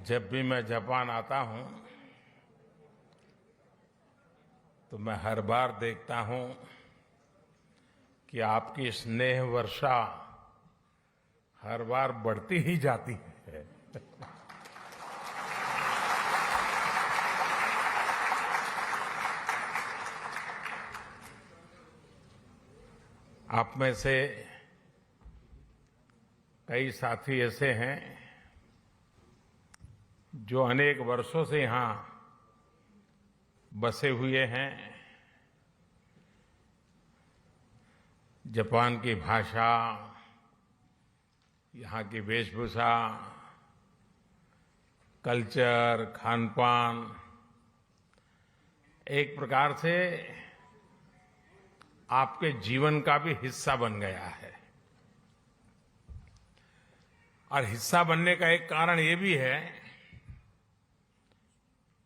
जब भी मैं जापान आता हूं तो मैं हर बार देखता हूं कि आपकी स्नेह वर्षा हर बार बढ़ती ही जाती है। आप में से कई साथी ऐसे हैं जो अनेक वर्षों से यहां बसे हुए हैं। जापान की भाषा, यहाँ की वेशभूषा, कल्चर, खानपान एक प्रकार से आपके जीवन का भी हिस्सा बन गया है। और हिस्सा बनने का एक कारण ये भी है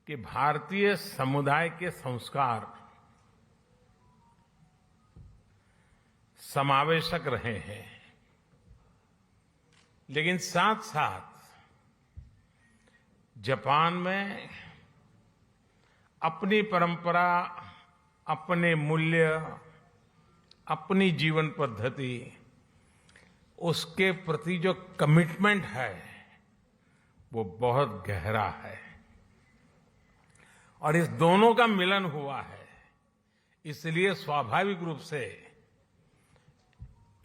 कि भारतीय समुदाय के संस्कार समावेशक रहे हैं, लेकिन साथ साथ जापान में अपनी परंपरा, अपने मूल्य, अपनी जीवन पद्धति, उसके प्रति जो कमिटमेंट है वो बहुत गहरा है। और इस दोनों का मिलन हुआ है, इसलिए स्वाभाविक रूप से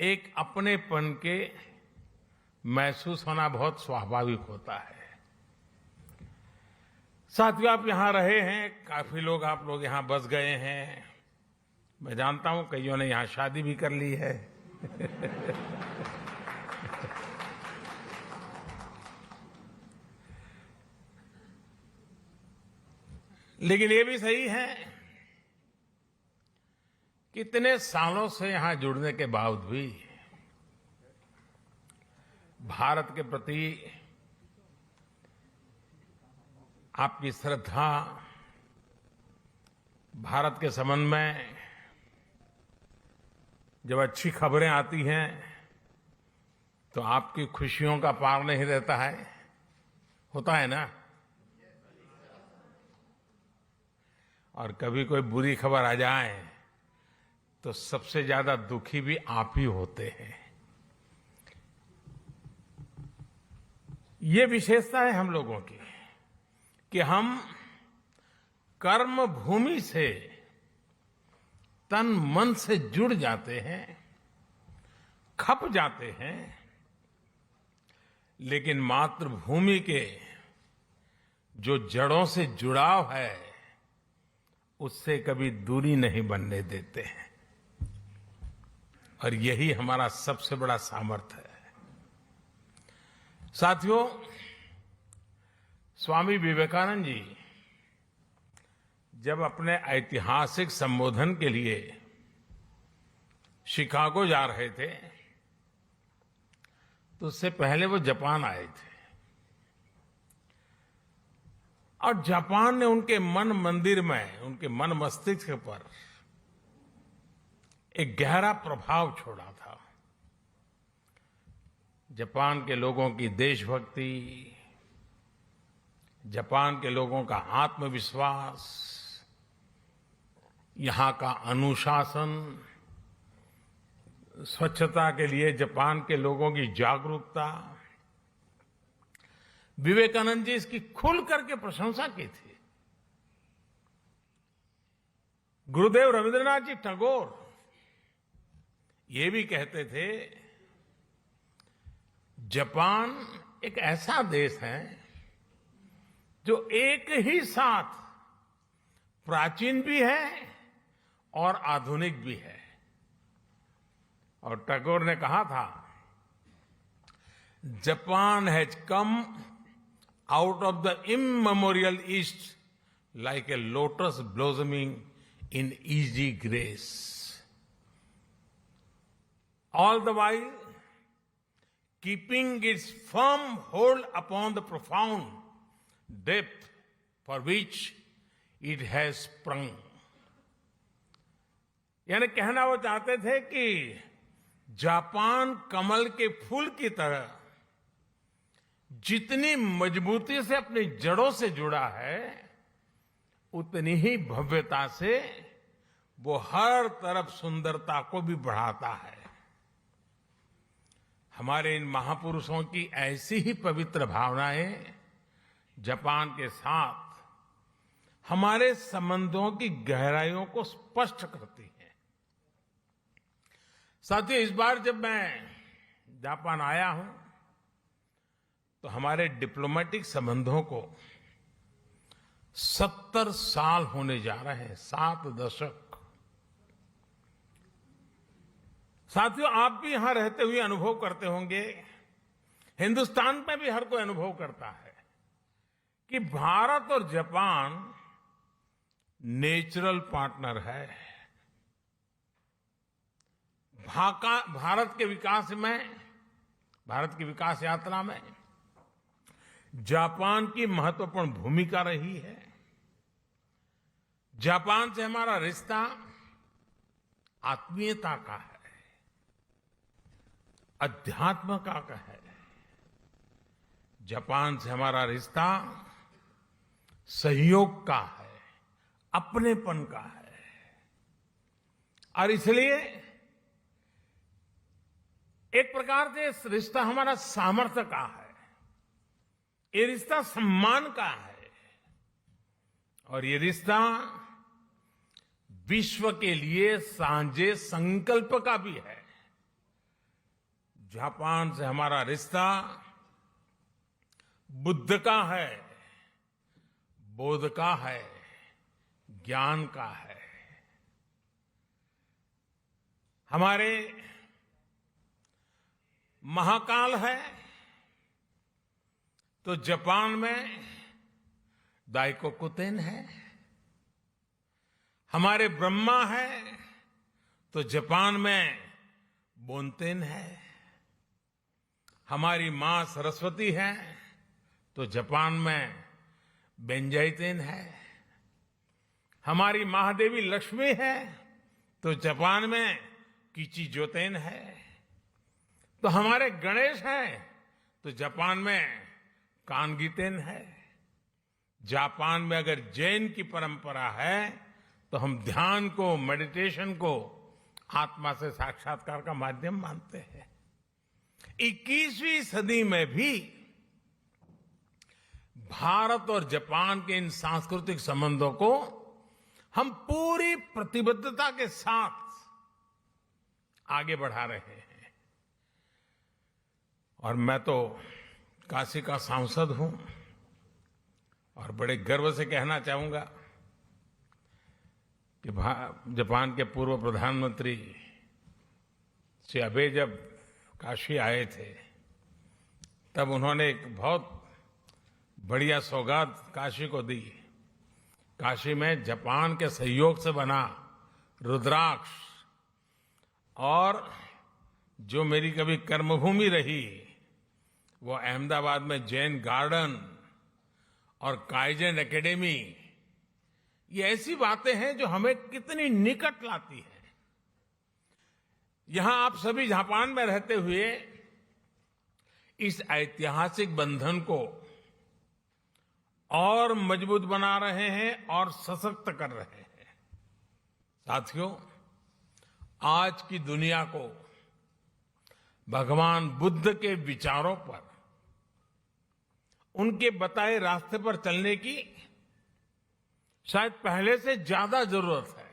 एक अपनेपन के महसूस होना बहुत स्वाभाविक होता है। साथियों, आप यहां रहे हैं, काफी लोग आप लोग यहां बस गए हैं। मैं जानता हूं कईयों ने यहां शादी भी कर ली है। लेकिन ये भी सही है कि इतने सालों से यहां जुड़ने के बावजूद भी भारत के प्रति आपकी श्रद्धा, भारत के संबंध में जब अच्छी खबरें आती हैं तो आपकी खुशियों का पार नहीं रहता है, होता है ना। और कभी कोई बुरी खबर आ जाए तो सबसे ज्यादा दुखी भी आप ही होते हैं। ये विशेषता है हम लोगों की कि हम कर्म भूमि से तन मन से जुड़ जाते हैं, खप जाते हैं, लेकिन मातृभूमि के जो जड़ों से जुड़ाव है उससे कभी दूरी नहीं बनने देते हैं। और यही हमारा सबसे बड़ा सामर्थ्य है। साथियों, स्वामी विवेकानंद जी जब अपने ऐतिहासिक संबोधन के लिए शिकागो जा रहे थे तो उससे पहले वो जापान आए थे। और जापान ने उनके मन मंदिर में, उनके मन मस्तिष्क पर एक गहरा प्रभाव छोड़ा था। जापान के लोगों की देशभक्ति, जापान के लोगों का आत्मविश्वास, यहां का अनुशासन, स्वच्छता के लिए जापान के लोगों की जागरूकता, विवेकानंद जी इसकी खुल करके प्रशंसा की थी। गुरुदेव रविंद्रनाथ जी टैगोर ये भी कहते थे, जापान एक ऐसा देश है जो एक ही साथ प्राचीन भी है और आधुनिक भी है। और टैगोर ने कहा था, Japan has come out of the immemorial east like a lotus blossoming in easy grace, all the while keeping its firm hold upon the profound depth for which it has sprung. यानी कहना वो चाहते थे कि Japan कमल के फूल की तरह जितनी मजबूती से अपनी जड़ों से जुड़ा है, उतनी ही भव्यता से वो हर तरफ सुंदरता को भी बढ़ाता है। हमारे इन महापुरुषों की ऐसी ही पवित्र भावनाएं जापान के साथ हमारे संबंधों की गहराइयों को स्पष्ट करती हैं। साथियों, इस बार जब मैं जापान आया हूं तो हमारे डिप्लोमेटिक संबंधों को 70 साल होने जा रहे हैं, 7 दशक। साथियों, आप भी यहां रहते हुए अनुभव करते होंगे, हिंदुस्तान में भी हर कोई अनुभव करता है कि भारत और जापान नेचुरल पार्टनर है। भारत के विकास में, भारत की विकास यात्रा में जापान की महत्वपूर्ण भूमिका रही है। जापान से हमारा रिश्ता आत्मीयता का है, अध्यात्म का है। जापान से हमारा रिश्ता सहयोग का है, अपनेपन का है। और इसलिए एक प्रकार से रिश्ता हमारा सामर्थ्य का है, ये रिश्ता सम्मान का है, और ये रिश्ता विश्व के लिए साझे संकल्प का भी है। जापान से हमारा रिश्ता बुद्ध का है, बोध का है, ज्ञान का है। हमारे महाकाल है तो जापान में दाइकोकुतेन है। हमारे ब्रह्मा है तो जापान में बोनतेन है। हमारी मां सरस्वती है तो जापान में बेंजाइतेन है। हमारी महादेवी लक्ष्मी है तो जापान में किचिजोतेन है। तो हमारे गणेश हैं तो जापान में कानगीतेन है। जापान में अगर जैन की परंपरा है तो हम ध्यान को, मेडिटेशन को आत्मा से साक्षात्कार का माध्यम मानते हैं। 21वीं सदी में भी भारत और जापान के इन सांस्कृतिक संबंधों को हम पूरी प्रतिबद्धता के साथ आगे बढ़ा रहे हैं। और मैं तो काशी का सांसद हूं और बड़े गर्व से कहना चाहूंगा कि जापान के पूर्व प्रधानमंत्री श्री आबे जब काशी आए थे तब उन्होंने एक बहुत बढ़िया सौगात काशी को दी। काशी में जापान के सहयोग से बना रुद्राक्ष, और जो मेरी कभी कर्मभूमि रही वो अहमदाबाद में जैन गार्डन और काइजन एकेडमी, ये ऐसी बातें हैं जो हमें कितनी निकट लाती है। यहां आप सभी जापान में रहते हुए इस ऐतिहासिक बंधन को और मजबूत बना रहे हैं और सशक्त कर रहे हैं। साथियों, आज की दुनिया को भगवान बुद्ध के विचारों पर, उनके बताए रास्ते पर चलने की शायद पहले से ज्यादा जरूरत है।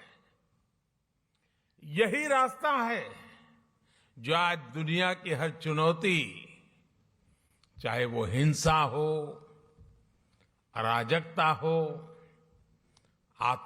यही रास्ता है जो आज दुनिया की हर चुनौती, चाहे वो हिंसा हो, अराजकता हो, आतंक